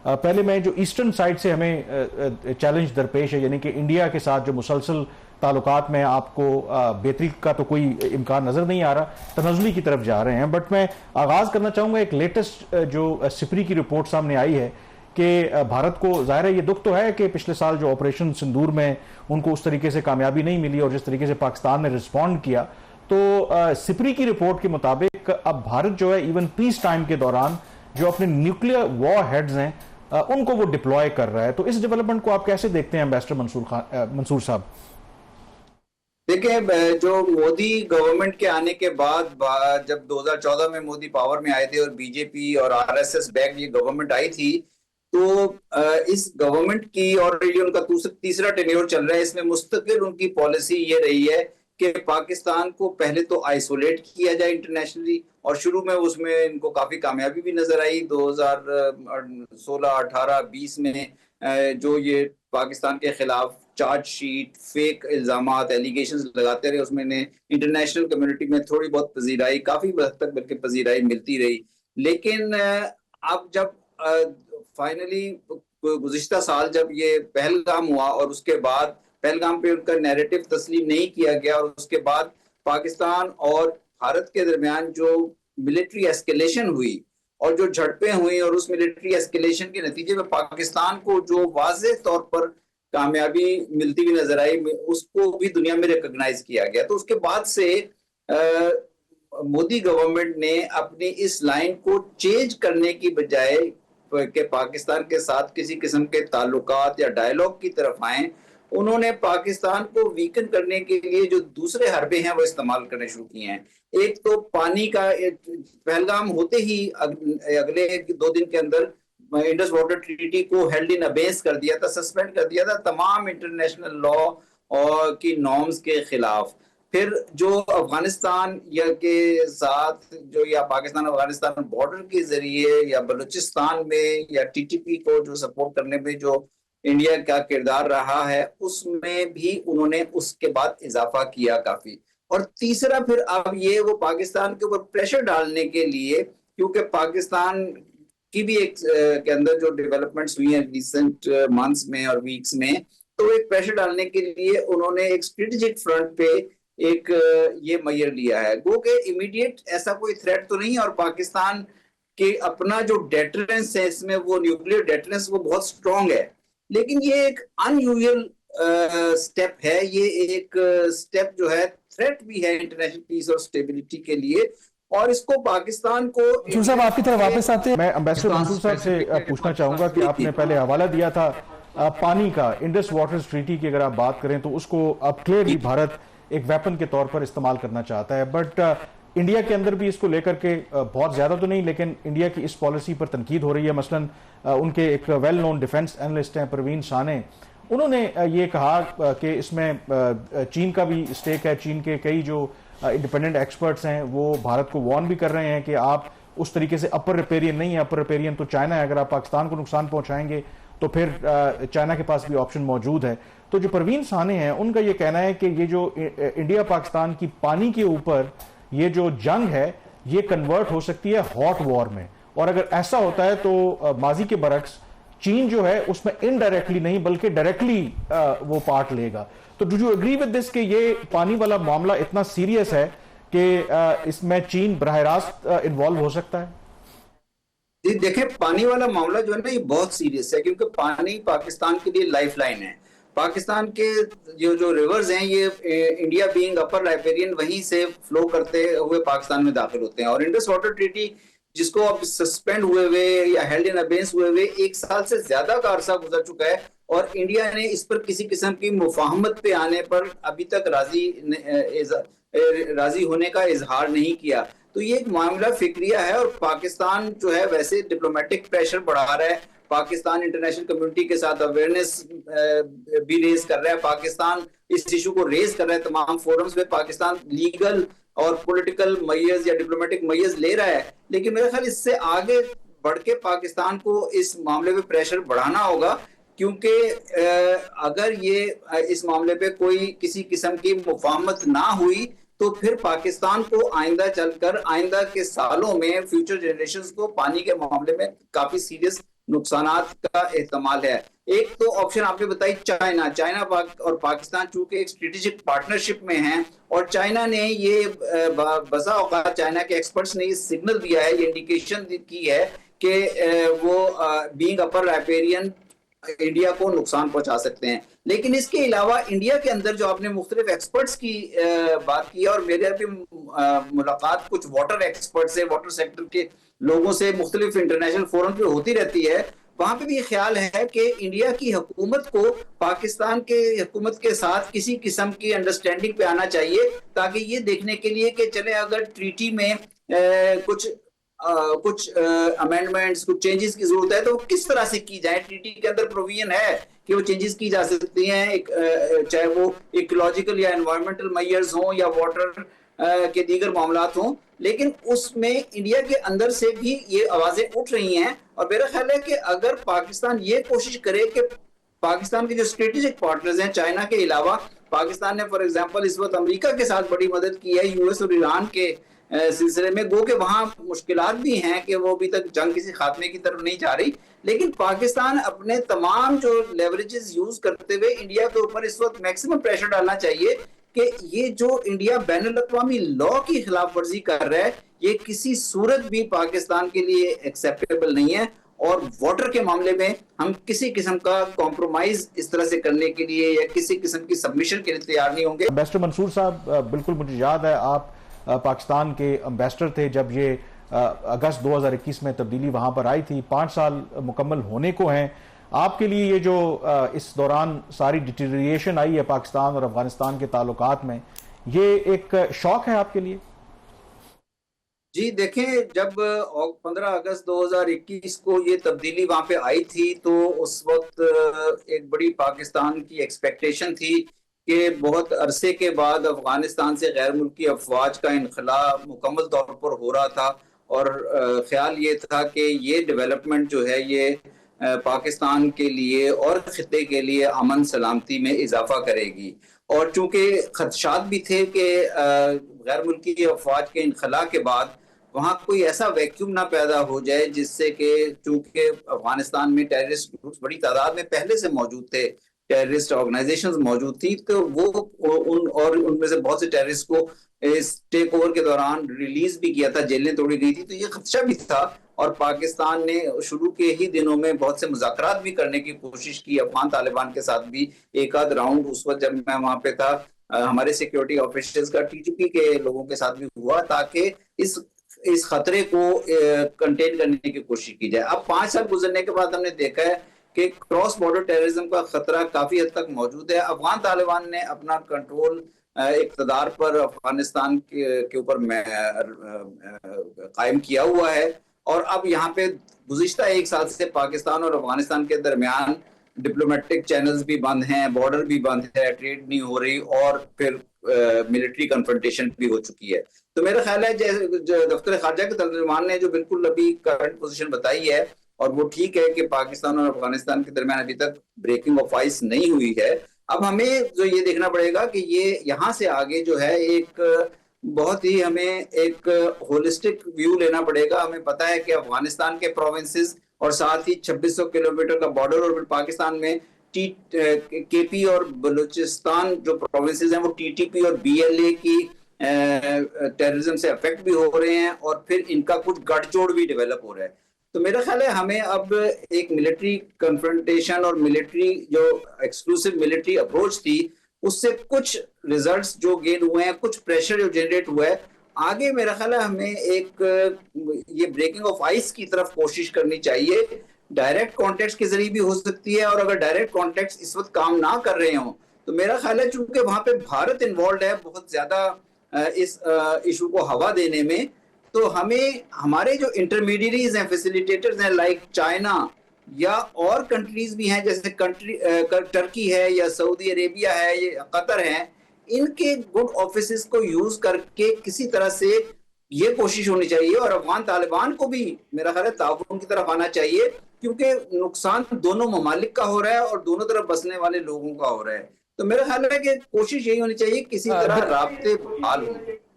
पहले मैं जो ईस्टर्न साइड से हमें चैलेंज दरपेश है, यानी कि इंडिया के साथ जो मुसलसल ताल्लुकात में आपको बेहतरी का तो कोई इम्कान नजर नहीं आ रहा, तनज़ुली की तरफ जा रहे हैं। बट मैं आगाज करना चाहूंगा, एक लेटेस्ट जो सिपरी की रिपोर्ट सामने आई है कि भारत को जाहिर है ये दुख तो है कि पिछले साल जो ऑपरेशन सिंदूर में उनको उस तरीके से कामयाबी नहीं मिली और जिस तरीके से पाकिस्तान ने रिस्पॉन्ड किया, तो सिपरी की रिपोर्ट के मुताबिक अब भारत जो है इवन पीस टाइम के दौरान जो अपने न्यूक्लियर वॉर हेड्स हैं उनको वो डिप्लॉय कर रहा है। तो इस डेवलपमेंट को आप कैसे देखते हैं एम्बेसडर मंसूर साहब? देखिए, जो मोदी गवर्नमेंट के आने के बाद जब 2014 में मोदी पावर में आए थे और बीजेपी और आरएसएस बैक ये गवर्नमेंट आई थी, तो इस गवर्नमेंट की और ये उनका तीसरा टेन्योर चल रहा है। इसमें मुस्तकिल उनकी पॉलिसी ये रही है कि पाकिस्तान को पहले तो आइसोलेट किया जाए इंटरनेशनली, और शुरू में उसमें इनको काफी कामयाबी भी नजर आई। 2016, 18, 20 में जो ये पाकिस्तान के खिलाफ चार्जशीट, फेक इल्जामात, एलिगेशंस लगाते रहे, उसमें इंटरनेशनल कम्युनिटी में थोड़ी बहुत पजीराई, काफी हद तक बल्कि पजीराई मिलती रही। लेकिन अब जब फाइनली गुज़िश्ता साल जब ये पहलगाम हुआ और उसके बाद पहलगाम पे उनका नैरेटिव तस्लीम नहीं किया गया, और उसके बाद पाकिस्तान और भारत के दरमियान जो मिलिट्री एस्केलेशन हुई और जो झड़पें हुई, और उस मिलिट्री एस्केलेशन के नतीजे में पाकिस्तान को जो वाज़ेह तौर पर कामयाबी मिलती हुई नजर आई, उसको भी दुनिया में रिकॉग्नाइज किया गया। तो उसके बाद से मोदी गवर्नमेंट ने अपनी इस लाइन को चेंज करने की बजाय कि पाकिस्तान के साथ किसी किस्म के ताल्लुकात या डायलॉग की तरफ आए, उन्होंने पाकिस्तान को वीकन करने के लिए जो दूसरे हरबे हैं वो इस्तेमाल करने शुरू किए हैं। एक तो पानी का, पहलगाम होते ही अगले 2 दिन के अंदर इंडस वाटर ट्रीटी को हेल्ड इन अबेंस कर दिया था, सस्पेंड कर दिया था तमाम इंटरनेशनल लॉ और की नॉर्म्स के खिलाफ। फिर जो अफगानिस्तान या के साथ जो या पाकिस्तान अफगानिस्तान बॉर्डर के जरिए या बलूचिस्तान में या टीटीपी को जो सपोर्ट करने में जो इंडिया का किरदार रहा है, उसमें भी उन्होंने उसके बाद इजाफा किया काफी। और तीसरा फिर अब ये वो पाकिस्तान के ऊपर प्रेशर डालने के लिए, क्योंकि पाकिस्तान की भी एक के अंदर जो डेवलपमेंट्स हुई हैं रिसेंट मंथ्स में और वीक्स में, तो एक प्रेशर डालने के लिए उन्होंने एक स्ट्रेटेजिक फ्रंट पे एक ये मेजर लिया है। गो के इमीडिएट ऐसा कोई थ्रेट तो नहीं, और पाकिस्तान के अपना जो डेटरेंस है इसमें, वो न्यूक्लियर डेटरेंस वो बहुत स्ट्रॉन्ग है। लेकिन ये एक अनयूजुअल स्टेप है, ये एक स्टेप जो है थ्रेट भी है इंटरनेशनल पीस और स्टेबिलिटी के लिए, और इसको पाकिस्तान को। मंसूर साहब आपकी तरफ वापस आते हैं, मैं एम्बेसडर मंसूर साहब से पूछना चाहूंगा कि आपने पहले हवाला दिया था पानी का, इंडस वाटर ट्रीटी की अगर आप बात करें तो उसको अब क्लियरली भारत एक वेपन के तौर पर इस्तेमाल करना चाहता है। बट इंडिया के अंदर भी इसको लेकर के बहुत ज्यादा तो नहीं, लेकिन इंडिया की इस पॉलिसी पर तनकीद हो रही है। मसलन उनके एक वेल नोन डिफेंस एनालिस्ट हैं परवीन साने, उन्होंने ये कहा कि इसमें चीन का भी स्टेक है। चीन के कई जो इंडिपेंडेंट एक्सपर्ट्स हैं वो भारत को वार्न भी कर रहे हैं कि आप उस तरीके से अपर रिपेरियन नहीं है, अपर रिपेरियन तो चाइना है, अगर आप पाकिस्तान को नुकसान पहुंचाएंगे तो फिर चाइना के पास भी ऑप्शन मौजूद है। तो जो परवीन साने हैं उनका ये कहना है कि ये जो इंडिया पाकिस्तान की पानी के ऊपर ये जो जंग है ये कन्वर्ट हो सकती है हॉट वॉर में, और अगर ऐसा होता है तो माजी के बरक्स चीन जो है उसमें इनडायरेक्टली नहीं बल्कि डायरेक्टली वो पार्ट लेगा। तो do you agree with this कि ये पानी वाला मामला इतना सीरियस है कि इसमें चीन बराह रास्त इन्वॉल्व हो सकता है? जी देखिए, पानी वाला मामला जो है ना ये बहुत सीरियस है, क्योंकि पानी पाकिस्तान के लिए लाइफलाइन है। पाकिस्तान के जो रिवर्स हैं ये इंडिया बीइंग अपर राइपेरियन वहीं से फ्लो करते हुए पाकिस्तान में दाखिल होते हैं, और इंडस वाटर ट्रीटी जिसको अब सस्पेंड हुए या हेल्ड इन अबेंस हुए 1 साल से ज्यादा का अरसा गुजर चुका है, और इंडिया ने इस पर किसी किस्म की मुफाहमत पे आने पर अभी तक राजी होने का इजहार नहीं किया। तो ये एक मामला फिक्रिया है, और पाकिस्तान जो है वैसे डिप्लोमेटिक प्रेशर बढ़ा रहा है, पाकिस्तान इंटरनेशनल कम्युनिटी के साथ अवेयरनेस भी रेज कर रहा है, पाकिस्तान इस इशू को रेज कर रहा है तमाम फोरम्स में, पाकिस्तान लीगल और पॉलिटिकल मय्यज या डिप्लोमेटिक मय्यज ले रहा है। लेकिन मेरे ख्याल इससे आगे बढ़ के पाकिस्तान को इस मामले पे प्रेशर बढ़ाना होगा, क्योंकि अगर ये इस मामले पे कोई किसी किस्म की मुफाहमत ना हुई तो फिर पाकिस्तान को आइंदा चलकर आइंदा के सालों में फ्यूचर जनरेशंस को पानी के मामले में काफी सीरियस नुकसानात का एहतमाल है। एक तो ऑप्शन आपने बताई चाइना, और पाकिस्तान चूंकि एक स्ट्रेटेजिक पार्टनरशिप में हैं, और चाइना ने ये बसा औकात चाइना के एक्सपर्ट्स ने ये सिग्नल दिया है, ये इंडिकेशन की है कि वो बीइंग अपर राइपेरियन इंडिया को नुकसान पहुंचा सकते हैं। लेकिन इसके अलावा इंडिया के अंदर जो आपने मुख्तलिफ एक्सपर्ट्स की बात की है, और मेरे भी मुलाकात कुछ वाटर एक्सपर्ट से, वाटर सेक्टर के लोगों से मुख्तलिफ इंटरनेशनल फोरम पे होती रहती है, वहां पे भी ख्याल है कि इंडिया की हुकूमत को पाकिस्तान के हुकूमत के साथ किसी किस्म की अंडरस्टैंडिंग पे आना चाहिए, ताकि ये देखने के लिए कि चले अगर ट्रीटी में कुछ अमेंडमेंट्स, कुछ चेंजेस की जरूरत है तो किस तरह से की जाए। ट्रीटी के अंदर प्रोविजन है कि वो चेंजेस की जा सकती हैं, चाहे वो इकोलॉजिकल या एनवायरमेंटल मेजर्स हों या वाटर के दीगर मामलात हों, लेकिन उसमें इंडिया के अंदर से भी ये आवाजें उठ रही हैं। और मेरा ख्याल है कि अगर पाकिस्तान ये कोशिश करे कि पाकिस्तान के जो स्ट्रेटेजिक पार्टनर्स हैं चाइना के अलावा, पाकिस्तान ने फॉर एग्जांपल इस वक्त अमेरिका के साथ बड़ी मदद की है यूएस और ईरान के सिलसिले में, गो के वहां मुश्किलात भी हैं कि वो अभी तक जंग किसी खात्मे की तरफ नहीं जा रही, लेकिन पाकिस्तान अपने तमाम जो लेवरेजेस यूज करते हुए इंडिया के ऊपर इस वक्त मैक्सिमम प्रेशर डालना चाहिए कि ये जो इंडिया बैनुल अक़वामी लॉ की खिलाफ वर्जी कर रहा है, ये किसी सूरत भी पाकिस्तान के लिए एक्सेप्टेबल नहीं है। और वाटर के मामले में हम किसी किस्म का कॉम्प्रोमाइज इस तरह से करने के लिए या किसी किस्म की सबमिशन के लिए तैयार नहीं होंगे। एम्बेसडर मंसूर साहब, बिल्कुल मुझे याद है आप पाकिस्तान के एम्बेसडर थे जब ये अगस्त 2021 में तब्दीली वहां पर आई थी। 5 साल मुकम्मल होने को हैं। आपके लिए ये जो इस दौरान सारी डिटेरिएशन आई है पाकिस्तान और अफगानिस्तान के ताल्लुकात में, ये एक शौक है आपके लिए? जी देखें, जब 15 अगस्त 2021 को ये तब्दीली वहां पे आई थी तो उस वक्त एक बड़ी पाकिस्तान की एक्सपेक्टेशन थी कि बहुत अरसे के बाद अफगानिस्तान से गैर मुल्की अफवाज का इनखला मुकम्मल तौर पर हो रहा था, और ख्याल ये था कि ये डेवलपमेंट जो है ये पाकिस्तान के लिए और खित्ते के लिए अमन सलामती में इजाफा करेगी। और चूंकि खदशात भी थे कि गैर मुल्की अफवाज के इनखला के बाद वहाँ कोई ऐसा वैक्यूम ना पैदा हो जाए जिससे कि, चूंकि अफगानिस्तान में टेररिस्ट ग्रुप्स बड़ी तादाद में पहले से मौजूद थे, टेररिस्ट ऑर्गेनाइजेशंस मौजूद थी, तो उनमें से बहुत से टेररिस्ट को इस टेक ओवर के दौरान रिलीज भी किया था, जेलें तोड़ी गई थी, तो ये खदशा भी था। और पाकिस्तान ने शुरू के ही दिनों में बहुत से मुज़ाकरात भी करने की कोशिश की अफगान तालिबान के साथ भी, एक आध राउंड उस वक्त जब मैं वहां पे था हमारे सिक्योरिटी ऑफिसर्स का टीटीपी के लोगों के साथ भी हुआ, ताकि इस खतरे को कंटेन करने की कोशिश की जाए। अब 5 साल गुजरने के बाद हमने देखा है कि क्रॉस बॉर्डर टेररिज्म का खतरा काफी हद तक मौजूद है। अफगान तालिबान ने अपना कंट्रोल इक़्तिदार पर अफगानिस्तान के ऊपर कायम किया हुआ है, और अब यहाँ पे गुज़िश्ता 1 साल से पाकिस्तान और अफगानिस्तान के दरमियान डिप्लोमेटिक चैनल्स भी बंद हैं, बॉर्डर भी बंद है, ट्रेड नहीं हो रही, और फिर मिलिट्री कन्फ्रंटेशन भी हो चुकी है। तो मेरा ख्याल है जैसे दफ्तर खारजा के तर्जुमान ने जो बिल्कुल अभी करंट पोजीशन बताई है, और वो ठीक है कि पाकिस्तान और अफगानिस्तान के दरमियान अभी तक ब्रेकिंग ऑफ आइस नहीं हुई है। अब हमें जो ये देखना पड़ेगा कि ये यहाँ से आगे जो है एक बहुत ही हमें एक होलिस्टिक व्यू लेना पड़ेगा। हमें पता है कि अफगानिस्तान के प्रोविंसेस और साथ ही 2600 किलोमीटर का बॉर्डर, और फिर पाकिस्तान में केपी और बलूचिस्तान जो प्रोविंसेस हैं वो टीटीपी और बीएलए की टेररिज्म से अफेक्ट भी हो रहे हैं, और फिर इनका कुछ गठजोड़ भी डेवलप हो रहा है। तो मेरा ख्याल है हमें अब एक मिलिट्री कन्फ्रंटेशन और मिलिट्री जो एक्सक्लूसिव मिलिट्री अप्रोच थी उससे कुछ रिजल्ट्स जो गेन हुए हैं, कुछ प्रेशर जो जनरेट हुआ है, आगे मेरा ख्याल है हमें एक ये ब्रेकिंग ऑफ आइस की तरफ कोशिश करनी चाहिए। डायरेक्ट कॉन्टेक्ट के जरिए भी हो सकती है, और अगर डायरेक्ट कॉन्टेक्ट इस वक्त काम ना कर रहे हों तो मेरा ख्याल है चूंकि वहां पे भारत इन्वॉल्व है बहुत ज्यादा इस इशू को हवा देने में, तो हमें हमारे जो इंटरमीडिएरीज हैं, फैसिलिटेटर्स हैं, लाइक चाइना या और कंट्रीज भी हैं जैसे टर्की है या सऊदी अरेबिया है या कतर है, इनके गुड ऑफिसेस को यूज करके किसी तरह से ये कोशिश होनी चाहिए, और अफगान तालिबान को भी मेरा ख्याल है ताउन की तरफ आना चाहिए, क्योंकि नुकसान दोनों ममालिक का हो रहा है और दोनों तरफ बसने वाले लोगों का हो रहा है। तो मेरा ख्याल है कि कोशिश यही होनी चाहिए किसी तरह राब्ते बहाल हो।